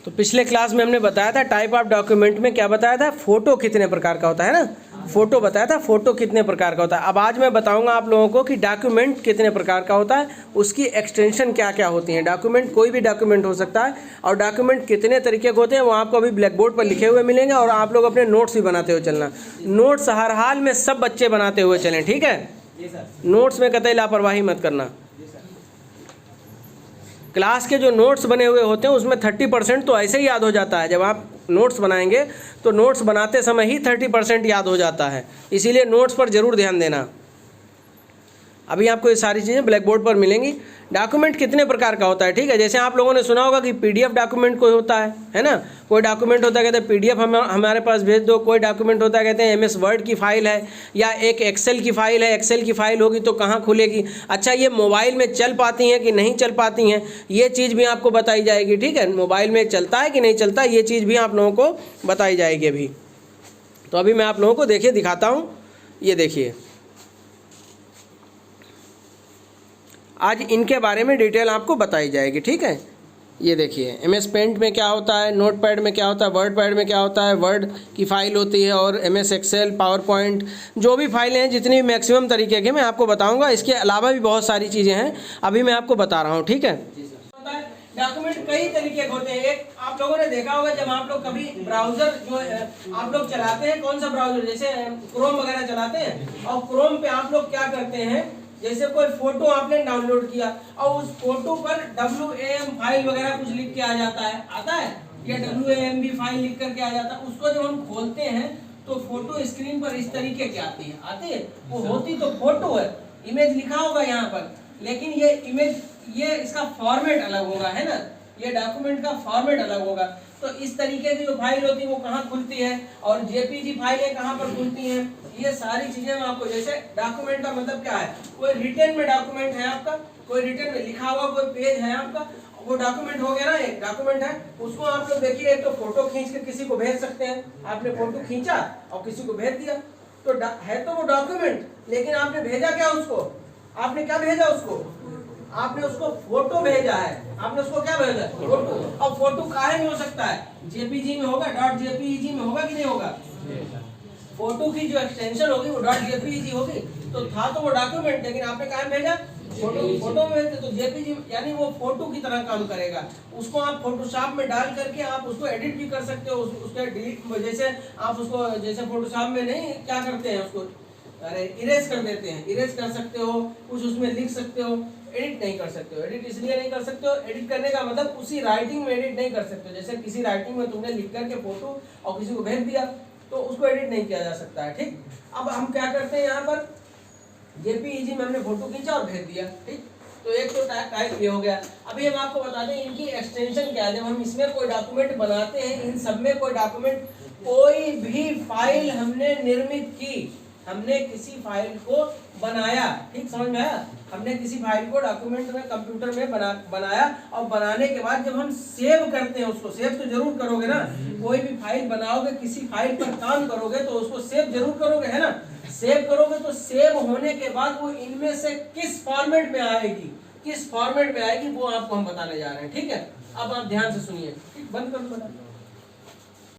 तो पिछले क्लास में हमने बताया था टाइप ऑफ डॉक्यूमेंट में क्या बताया था, फोटो कितने प्रकार का होता है ना, फोटो बताया था, फोटो कितने प्रकार का होता है। अब आज मैं बताऊंगा आप लोगों को कि डॉक्यूमेंट कितने प्रकार का होता है, उसकी एक्सटेंशन क्या क्या होती हैं। डॉक्यूमेंट कोई भी डॉक्यूमेंट हो सकता है और डॉक्यूमेंट कितने तरीके के होते हैं वो आपको अभी ब्लैक बोर्ड पर लिखे हुए मिलेंगे और आप लोग अपने नोट्स भी बनाते हुए चलना। नोट्स हर हाल में सब बच्चे बनाते हुए चलें, ठीक है। नोट्स में कतई लापरवाही मत करना। क्लास के जो नोट्स बने हुए होते हैं उसमें 30% तो ऐसे ही याद हो जाता है। जब आप नोट्स बनाएंगे तो नोट्स बनाते समय ही 30% याद हो जाता है, इसीलिए नोट्स पर ज़रूर ध्यान देना। अभी आपको ये सारी चीज़ें ब्लैक बोर्ड पर मिलेंगी। डॉक्यूमेंट कितने प्रकार का होता है, ठीक है। जैसे आप लोगों ने सुना होगा कि पीडीएफ डॉक्यूमेंट कोई होता है ना। कोई डॉक्यूमेंट होता है कहते हैं पीडीएफ हमारे पास भेज दो। कोई डॉक्यूमेंट होता है कहते हैं एमएस वर्ड की फ़ाइल है या एक एक्सेल की फ़ाइल है। एक्सेल की फ़ाइल होगी तो कहाँ खुलेगी। अच्छा, ये मोबाइल में चल पाती हैं कि नहीं चल पाती हैं, ये चीज़ भी आपको बताई जाएगी, ठीक है। मोबाइल में चलता है कि नहीं चलता, ये चीज़ भी आप लोगों को बताई जाएगी अभी। तो अभी मैं आप लोगों को देखिए दिखाता हूँ। ये देखिए, आज इनके बारे में डिटेल आपको बताई जाएगी, ठीक है। ये देखिए, एमएस पेंट में क्या होता है, नोट पैड में क्या होता है, वर्ड पैड में क्या होता है, वर्ड की फ़ाइल होती है और एमएस एक्सेल, पावर पॉइंट, जो भी फाइलें हैं जितनी मैक्सिमम तरीके के मैं आपको बताऊंगा। इसके अलावा भी बहुत सारी चीज़ें हैं, अभी मैं आपको बता रहा हूँ, ठीक है। डॉक्यूमेंट कई तरीके के होते हैं। एक आप लोगों ने देखा होगा जब आप लोग कभी ब्राउजर जो आप लोग चलाते हैं, कौन सा ब्राउजर, जैसे क्रोम वगैरह चलाते हैं और क्रोम पे आप लोग क्या करते हैं, जैसे कोई फोटो आपने डाउनलोड किया और उस फोटो पर WAM फाइल वगैरह कुछ लिख के आ जाता है, आता है, या WAM भी फाइल लिख करके आ जाता है। उसको जब हम खोलते हैं तो फोटो स्क्रीन पर इस तरीके की आती है। वो होती तो फोटो है, इमेज लिखा होगा यहाँ पर, लेकिन ये इमेज, ये इसका फॉर्मेट अलग होगा, है ना। ये डॉक्यूमेंट का फॉर्मेट अलग होगा। तो इस तरीके की जो फाइल होती है वो कहाँ खुलती है और JPG फाइलें कहाँ पर खुलती हैं, ये सारी चीजें मैं आपको, जैसे डॉक्यूमेंट का मतलब क्या है, कोई रिटन में डॉक्यूमेंट है आपका, कोई रिटन में लिखा हुआ कोई पेज है आपका, वो डॉक्यूमेंट हो गया ना, एक डॉक्यूमेंट है। उसको आप लोग देखिए, एक तो फोटो खींच के किसी को भेज सकते हैं। आपने फोटो खींचा और किसी को भेज दिया तो है तो वो डॉक्यूमेंट, लेकिन आपने भेजा क्या उसको, आपने क्या भेजा उसको, आपने उसको फोटो भेजा है। आपने उसको क्या भेजा, फोटो। अब फोटो काहे में हो सकता है, JPG में होगा, .jpeg में होगा कि नहीं होगा। फोटो की जो एक्सटेंशन होगी वो .jpeg होगी। तो था तो वो डॉक्यूमेंट, लेकिन आपने कहाँ भेजा, फोटो में भेजते, तो JPG यानी वो फोटो की तरह काम करेगा। उसको आप फोटोशॉप में डाल करके आप उसको एडिट भी कर सकते हो, उसके डिलीट, जैसे आप उसको, जैसे फोटोशॉप में नहीं क्या करते हैं उसको, अरे इरेज कर देते हैं, इरेज कर सकते हो, कुछ उसमें लिख सकते हो। एडिट नहीं कर सकते हो। एडिट इसलिए नहीं कर सकते हो, एडिट करने का मतलब उसी राइटिंग में एडिट नहीं कर सकते हो। जैसे किसी राइटिंग में तुमने लिख करके फोटो और किसी को भेज दिया तो उसको एडिट नहीं किया जा सकता है, ठीक। अब हम क्या करते हैं, यहाँ पर JPEG में हमने फोटो खींचा और भेज दिया, ठीक। तो एक तो टाइप ये हो गया। अभी हम आपको बताते हैं इनकी एक्सटेंशन क्या है। जब हम इसमें कोई डॉक्यूमेंट बनाते हैं, इन सब में कोई डॉक्यूमेंट, कोई भी फाइल हमने निर्मित की, हमने किसी फाइल को बनाया, ठीक, समझ में आया। हमने किसी फाइल को डॉक्यूमेंट में, कंप्यूटर में बनाया और बनाने के बाद जब हम सेव करते हैं उसको, सेव तो जरूर करोगे ना। कोई भी फाइल बनाओगे, किसी फाइल पर काम करोगे तो उसको सेव जरूर करोगे, है ना। सेव करोगे तो सेव होने के बाद वो इनमें से किस फॉर्मेट में आएगी, किस फॉर्मेट में आएगी वो आपको हम बताने जा रहे हैं, ठीक है। अब आप ध्यान से सुनिए, ठीक, बंद कर दो।